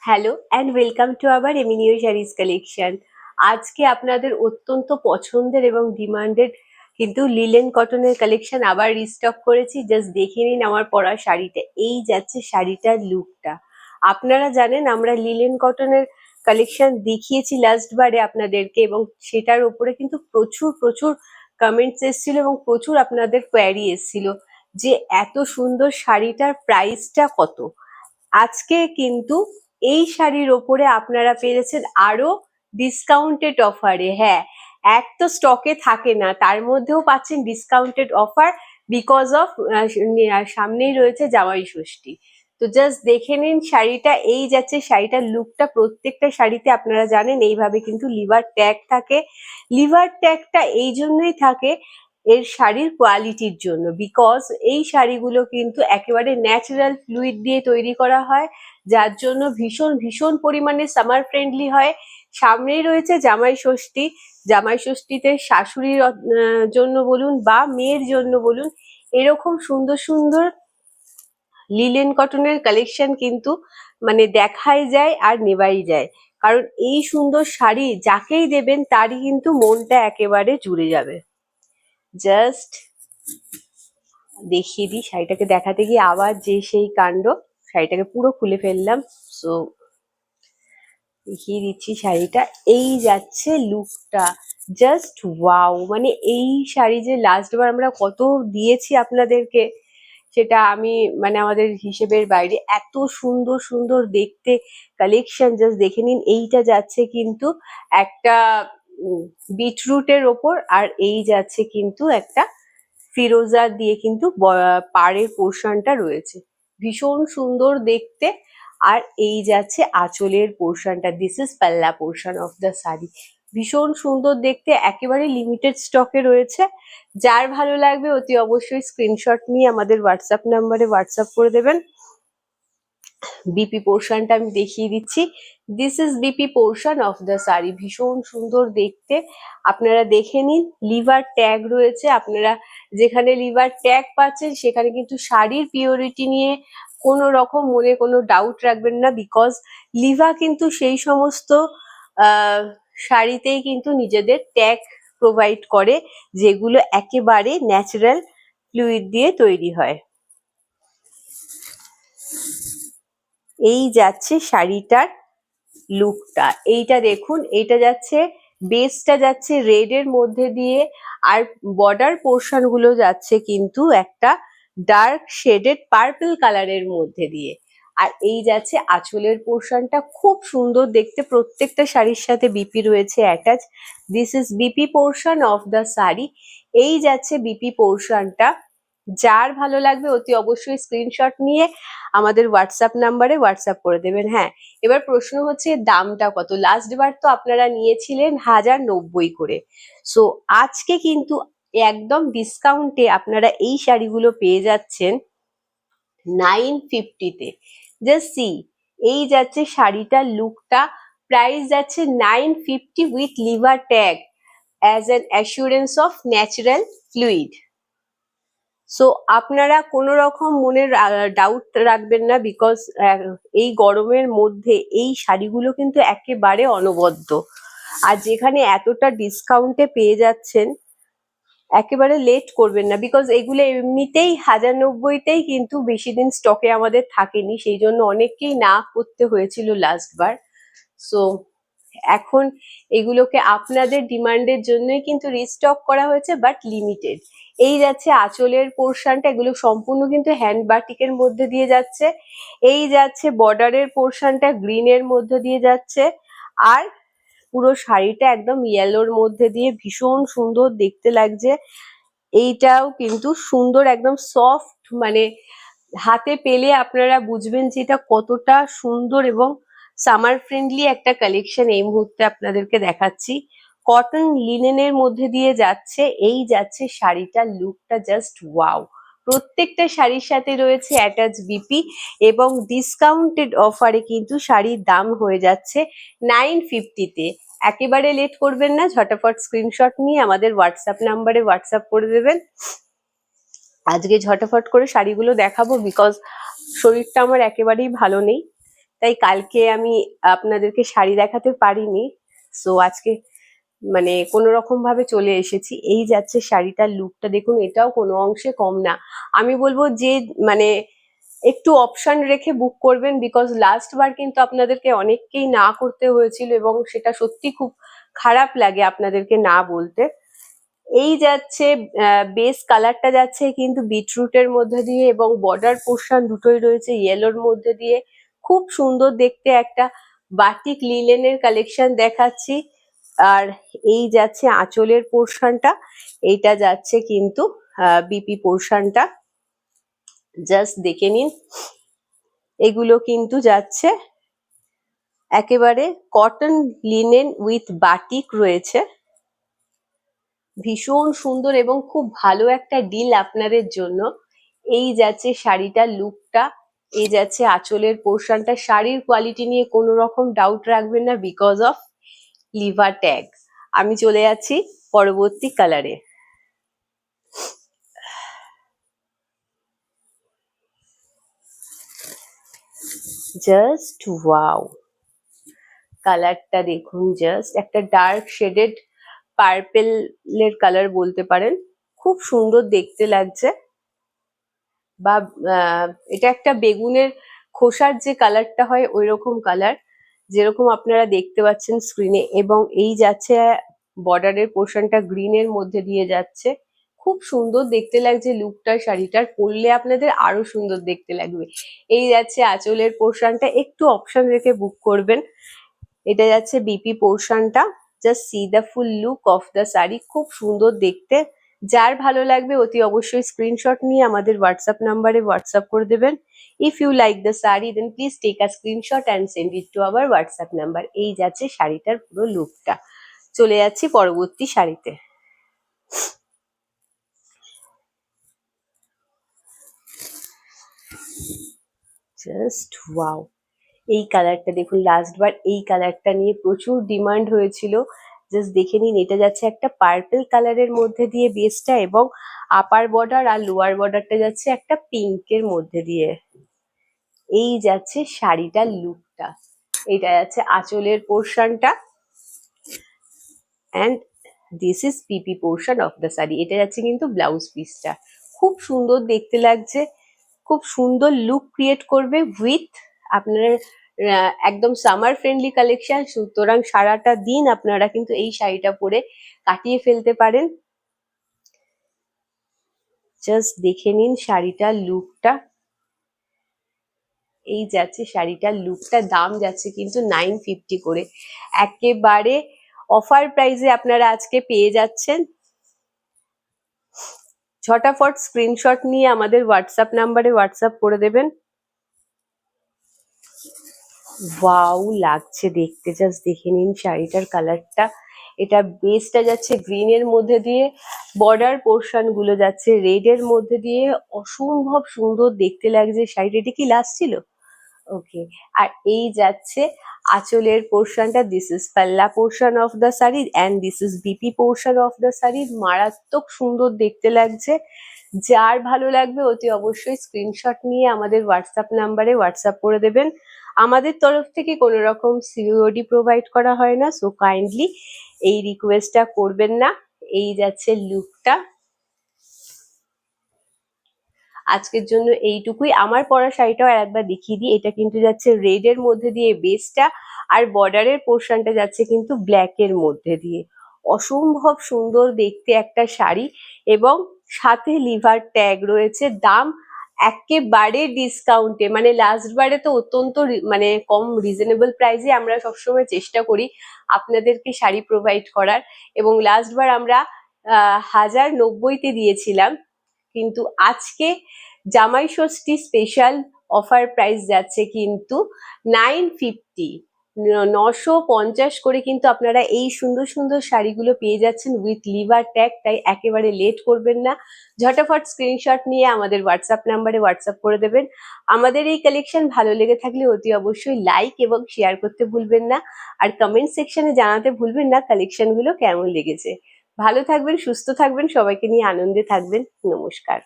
Hello and welcome to our এমিনিও saris collection. আজকে আপনাদের অত্যন্ত পছন্দের এবং ডিমান্ডেড কিন্তু লিলেন কটনের কালেকশন আবার রিস্টক করেছি। জাস্ট দেখে নিন আমার পরা শাড়িটা। এই যাচ্ছে শাড়িটার লুকটা। আপনারা জানেন আমরা লিলেন কটনের কালেকশন দেখিয়েছি লাস্ট বারে আপনাদেরকে, এবং সেটার উপরে কিন্তু প্রচুর প্রচুর কমেন্টস এসেছিল এবং প্রচুর আপনাদের কোয়ারি এসেছিল যে এত সুন্দর শাড়িটার প্রাইসটা কত। আজকে কিন্তু এই শাড়ির ওপরে আপনারা পেয়েছেন আরো ডিসকাউন্টেড অফারে। হ্যাঁ, এক তো স্টকে থাকে না, তার মধ্যেও পাচ্ছেন ডিসকাউন্টেড অফার বিকজ অফ সামনেই রয়েছে জামাই ষষ্ঠী। তো জাস্ট দেখে নিন শাড়িটা। এই যাচ্ছে শাড়িটার লুকটা। প্রত্যেকটা শাড়িতে আপনারা জানেন এইভাবে কিন্তু লিভার ট্যাগ থাকে। লিভার ট্যাগটা এই জন্যই থাকে এর শাড়ির কোয়ালিটির জন্য, বিকজ এই শাড়িগুলো কিন্তু একেবারে ন্যাচারাল ফ্লুইড দিয়ে তৈরি করা হয়, যার জন্য ভীষণ ভীষণ পরিমাণে সামার ফ্রেন্ডলি হয়। সামনেই রয়েছে জামাই ষষ্ঠী। জামাই ষষ্ঠীতে শাশুড়ির জন্য বলুন বা মেয়ের জন্য বলুন, এরকম সুন্দর সুন্দর লিলেন কটনের কালেকশন কিন্তু মানে দেখাই যায় আর নেওয়াই যায়। কারণ এই সুন্দর শাড়ি যাকেই দেবেন তারই কিন্তু মনটা একেবারে জুড়ে যাবে। জাস্ট দেখিয়ে দিই শাড়িটাকে, দেখাতে গিয়ে আবার যে সেই কাণ্ড, শাড়িটাকে পুরো খুলে ফেললাম। সো দেখিয়ে দিচ্ছি শাড়িটা। এই যাচ্ছে লুকটা। Just wow! মানে এই শাড়ি যে লাস্ট বার আমরা কত দিয়েছি আপনাদেরকে, সেটা আমি মানে আমাদের হিসেবের বাইরে। এত সুন্দর সুন্দর দেখতে কালেকশন জাস্ট দেখে নিন। এইটা যাচ্ছে কিন্তু একটা বিটরুটের ওপর, আর এই যাচ্ছে কিন্তু একটা ফিরোজা দিয়ে কিন্তু পাড়ের পোর্শনটা রয়েছে, ভীষণ সুন্দর দেখতে। আর এই যাচ্ছে আঁচলের পোর্শনটা, দিস ইজ পাল্লা পোর্শন অফ দ্য শাড়ি। ভীষণ সুন্দর দেখতে, একেবারে লিমিটেড স্টকে রয়েছে। যার ভালো লাগবে অতি অবশ্যই স্ক্রিনশট নিয়ে আমাদের হোয়াটসঅ্যাপ নাম্বারে হোয়াটসঅ্যাপ করে দেবেন। বিপি পোর্শনটা আমি দেখিয়ে দিচ্ছি। This is BP portion of the sari. ভীষণ সুন্দর দেখতে, আপনারা দেখে নিন। লিভার ট্যাগ রয়েছে, আপনারা যেখানে লিভার ট্যাগ পাচ্ছেন সেখানে কিন্তু শাড়ির পিওরিটি নিয়ে কোনো রকম মনে কোনো ডাউট রাখবেন না, বিকজ লিভা কিন্তু সেই সমস্ত শাড়িতেই কিন্তু নিজেদের ট্যাগ প্রোভাইড করে যেগুলো একেবারে ন্যাচারাল ফ্লুইড দিয়ে তৈরি হয়। এই যাচ্ছে শাড়িটার লুকটা। এইটা দেখুন, এইটা যাচ্ছে বেসটা যাচ্ছে রেড এর মধ্যে দিয়ে, আর বর্ডার পোর্শন গুলো যাচ্ছে কিন্তু একটা ডার্ক শেডেড পার্পল কালারের মধ্যে দিয়ে। আর এই যাচ্ছে আঁচলের পোর্শনটা, খুব সুন্দর দেখতে। প্রত্যেকটা শাড়ির সাথে বিপি রয়েছে attach. This is BP portion of the sari. এই যাচ্ছে বিপি পোর্শনটা। যার ভালো লাগবে অতি অবশ্যই স্ক্রিনশট নিয়ে আমাদের হোয়াটসঅ্যাপ নাম্বারে হোয়াটসঅ্যাপ করে দেবেন। হ্যাঁ, এবার প্রশ্ন হচ্ছে দামটা কত। লাস্ট বার তো আপনারা নিয়েছিলেন 1090 করে। সো আজকে কিন্তু একদম ডিসকাউন্টে আপনারা এই শাড়িগুলো পেয়ে যাচ্ছেন 950-তে। জাস্ট সি, এই যাচ্ছে শাড়িটার লুকটা। প্রাইস যাচ্ছে 950 with liver tag as an assurance of natural fluid. So আপনারা কোনো রকম মনের ডাউট রাখবেন না, বিকজ এই গরমের মধ্যে এই শাড়িগুলো কিন্তু একেবারে অনবদ্য। আর যেখানে এতটা ডিসকাউন্টে পেয়ে যাচ্ছেন, একেবারে লেট করবেন না, বিকজ এগুলো এমনিতেই 1090-তেই কিন্তু বেশি দিন স্টকে আমাদের থাকেনি, সেই জন্য অনেককেই না করতে হয়েছিল লাস্ট বার। সো এখন এগুলোকে আপনাদের ডিমান্ডের জন্যই কিন্তু রিস্টক করা হয়েছে, বাট লিমিটেড। এই যাচ্ছে আঁচলের পোর্শনটা, এগুলো সম্পূর্ণ কিন্তু হ্যান্ড বাটিকের মধ্যে দিয়ে যাচ্ছে। এই যাচ্ছে বর্ডারের পোর্শনটা গ্রিনের মধ্যে দিয়ে যাচ্ছে, আর পুরো শাড়িটা একদম ইয়েলোর মধ্যে দিয়ে ভীষণ সুন্দর দেখতে লাগছে। এইটাও কিন্তু সুন্দর, একদম সফট, মানে হাতে পেলে আপনারা বুঝবেন যে এটা কতটা সুন্দর এবং সামার ফ্রেন্ডলি একটা কালেকশন এই মুহূর্তে আপনাদেরকে দেখাচ্ছি। কটন লিনেনের মধ্যে দিয়ে যাচ্ছে। এই যাচ্ছে শাড়িটার লুকটা, জাস্ট ওয়াও! প্রত্যেকটা শাড়ির সাথে রয়েছে অ্যাটাচ বিপি, এবং ডিসকাউন্টেড অফারে কিন্তু শাড়ির দাম হয়ে যাচ্ছে 950-তে। একেবারে লেট করবেন না, ঝটাফট স্ক্রিনশট নিয়ে আমাদের হোয়াটসঅ্যাপ নাম্বারে হোয়াটসঅ্যাপ করে দেবেন। আজকে ঝটাফট করে শাড়িগুলো দেখাবো, বিকজ শরীরটা আমার একেবারেই ভালো নেই। তাই কালকে আমি আপনাদেরকে শাড়ি দেখাতে পারিনি। সো আজকে মানে কোনো রকম ভাবে চলে এসেছি। এই যাচ্ছে শাড়িটার লুকটা, দেখুন এটাও কোনো অংশে কম না। আমি বলবো যে মানে একটু অপশন রেখে বুক করবেন, বিকজ লাস্ট বার কিন্তু আপনাদেরকে অনেককেই না করতে হয়েছিল এবং সেটা সত্যি খুব খারাপ লাগে আপনাদেরকে না বলতে। এই যাচ্ছে বেস কালারটা যাচ্ছে কিন্তু বিটরুটের মধ্যে দিয়ে এবং বর্ডার পোর্শন দুটোই রয়েছে ইয়েলোর মধ্যে দিয়ে। খুব সুন্দর দেখতে একটা বাটিক লিলেনের কালেকশন দেখাচ্ছি। আর এই যাচ্ছে আঁচলের পোর্শনটা, এইটা যাচ্ছে কিন্তু বিপি পোর্শনটা, জাস্ট দেখে নিন। এগুলো কিন্তু যাচ্ছে একেবারে কটন লিনেন উইথ বাটিক রয়েছে। ভীষণ সুন্দর এবং খুব ভালো একটা ডিল আপনাদের জন্য। এই যাচ্ছে শাড়িটার লুকটা, এই যাচ্ছে আঁচলের পোর্শনটা। শাড়ির কোয়ালিটি নিয়ে কোনো রকম ডাউট রাখবেন না, বিকজ অফ লিভার ট্যাগ। আমি চলে যাচ্ছি পরবর্তী কালারে। জাস্ট ওয়াও, কালারটা দেখুন, জাস্ট একটা ডার্ক শেডেড পার্পেলের কালার বলতে পারেন। খুব সুন্দর দেখতে লাগছে। বা এটা একটা বেগুনের খোসার যে কালারটা হয় ওই রকম কালার, যেরকম আপনারা দেখতে পাচ্ছেন স্ক্রিনে। এবং এই যাচ্ছে বর্ডারের পোর্শনটা গ্রিনের মধ্যে দিয়ে যাচ্ছে। খুব সুন্দর দেখতে লাগছে লুকটা, শাড়িটার পরলে আপনাদের আরো সুন্দর দেখতে লাগবে। এই যাচ্ছে আঁচলের পোর্শনটা, একটু অপশন রেখে বুক করবেন। এটা যাচ্ছে বিপি পোর্শনটা। Just see the full look of the sari, খুব সুন্দর দেখতে। যার ভালো লাগবে অতি অবশ্যই স্ক্রিনশট নিয়ে আমাদের হোয়াটসঅ্যাপ নাম্বারে হোয়াটসঅ্যাপ করে দেবেন। If you like the sari then please take a screenshot and send it to our WhatsApp number. এই যাচ্ছে শাড়িটার পুরো লুকটা। চলে যাচ্ছি পরবর্তী শাড়িতে। জাস্ট ওয়াও, এই কালারটা দেখুন, লাস্ট বার এই কালারটা নিয়ে প্রচুর ডিমান্ড হয়েছিল। জাস্ট দেখে নিন, এটা যাচ্ছে একটা পার্পল কালারের মধ্যে দিয়ে বেসটা, এবং আপার বর্ডার আর লোয়ার বর্ডারটা যাচ্ছে একটা পিঙ্কের মধ্যে দিয়ে। এই যাচ্ছে শাড়িটার লুকটা, এটা যাচ্ছে আঁচলের পোর্শনটা, and this is PP portion of the sari. এটা যাচ্ছে কিন্তু ব্লাউজ পিসটা। খুব সুন্দর দেখতে লাগছে, খুব সুন্দর লুক ক্রিয়েট করবে উইথ আপনার একদম সামার ফ্রেন্ডলি কালেকশন। সুতরাং সারাটা দিন আপনারা কিন্তু এই শাড়িটা পরে কাটিয়ে ফেলতে পারেন। জাস্ট দেখে নিন শাড়িটার লুকটা। এই যাচ্ছে শাড়িটার লুকটা, দাম যাচ্ছে কিন্তু 950 করে। একেবারে অফার প্রাইসে আপনারা আজকে পেয়ে যাচ্ছেন। ঝটাফট স্ক্রিনশট নিয়ে আমাদের হোয়াটসঅ্যাপ নাম্বারে হোয়াটসঅ্যাপ করে দেবেন। ওয়াও লাগছে দেখতে, জাস্ট দেখে নিন শাড়িটার কালারটা। এটা বেসটা যাচ্ছে গ্রিনের মধ্যে দিয়ে, বর্ডার পোর্শন গুলো যাচ্ছে রেড এর মধ্যে দিয়ে। অসম্ভব সুন্দর দেখতে লাগছে শাড়িটা। এটা কি লাস্ট ছিল? ওকে। আর এই যাচ্ছে আঁচলের পোর্শনটা, দিস ইজ পাল্লা portion of the sari and this is BP portion of the sari. মারাত্মক সুন্দর দেখতে লাগছে। যার ভালো লাগবে অতি অবশ্যই স্ক্রিনশট নিয়ে আমাদের হোয়াটসঅ্যাপ নাম্বারে হোয়াটসঅ্যাপ করে দেবেন। আমাদের তরফ থেকে কোনো রকম সিওডি প্রোভাইড করা হয় না, সো কাইন্ডলি এই রিকোয়েস্টটা করবেন না। এই যাচ্ছে লুকটা। আজকের জন্য এইটুকুই। আমার পরা শাড়িটাও একবার দেখিয়ে দিই। এটা কিন্তু যাচ্ছে রেড এর মধ্যে দিয়ে বেসটা, আর বর্ডারের পোর্শনটা যাচ্ছে কিন্তু ব্ল্যাক এর মধ্যে দিয়ে। অসম্ভব সুন্দর দেখতে একটা শাড়ি, এবং সাথে লিভার ট্যাগ রয়েছে। দাম একেবারে ডিসকাউন্টে, মানে লাস্ট বারে তো অত্যন্ত মানে কম রিজনেবল প্রাইসে আমরা সবসময় চেষ্টা করি আপনাদেরকে শাড়ি প্রোভাইড করার, এবং লাস্ট বার আমরা 1090-তে দিয়েছিলাম। কিন্তু আজকে জামাই ষষ্ঠী স্পেশাল অফার প্রাইস যাচ্ছে কিন্তু 950, 950 করে কিন্তু আপনারা এই সুন্দর সুন্দর শাড়িগুলো পেয়ে যাচ্ছেন উইথ লিভার ট্যাগ। তাই একেবারে লেট করবেন না, ঝটাফট স্ক্রিনশট নিয়ে আমাদের হোয়াটসঅ্যাপ নাম্বারে হোয়াটসঅ্যাপ করে দেবেন। আমাদের এই কালেকশন ভালো লেগে থাকলে অতি অবশ্যই লাইক এবং শেয়ার করতে ভুলবেন না, আর কমেন্ট সেকশনে জানাতে ভুলবেন না কালেকশনগুলো কেমন লেগেছে। ভালো থাকবেন, সুস্থ থাকবেন, সবাইকে নিয়ে আনন্দে থাকবেন। নমস্কার।